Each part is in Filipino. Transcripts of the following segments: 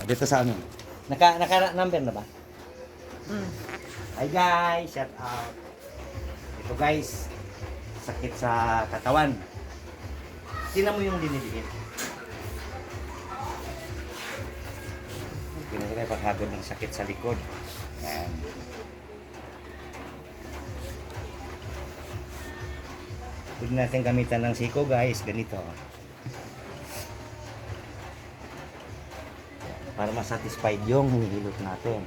Dito sa amin. Naka-number na ba? Hi guys, shout out. Ito guys, sakit sa katawan. Tingnan mo yung dinidikit. Pinagay paghagod ng sakit sa likod. Yan. Pwede natin gamitan ng siko guys, ganito. Para masatisfied yung hinihilot natin.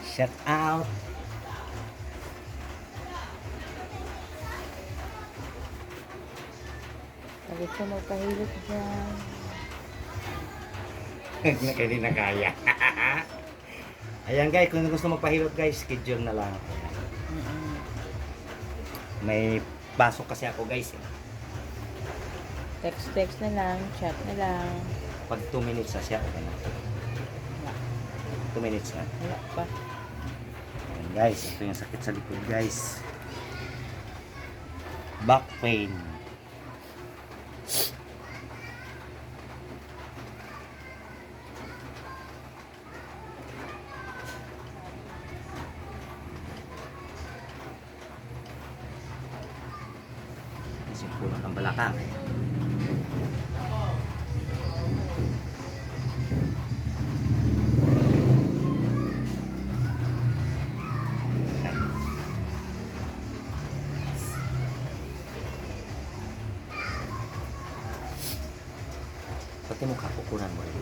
Shout out. Sabi ko magpahilot dyan. Hindi na kaya. Ayan guys, kung gusto magpahilot guys, schedule na lang. May pasok kasi ako guys. Text na lang, chat na lang. Pag 2 minutes na siya, okay na. 2 minutes na. Wala pa. Ayan guys, ito yung sakit sa likod guys. Back pain. Simpulan ng balakang. Pati mukha kukunan mo rin.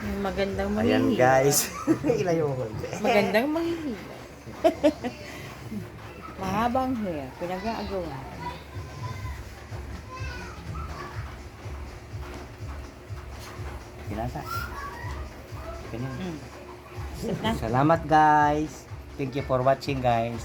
Yung magandang Ayan manghihila. guys. Ilayo mo ko. Magandang manghihila. Mahabang hair. Pinag-aagawa. Pinasa. Ganyan. Sit na. Salamat guys. Thank you for watching guys.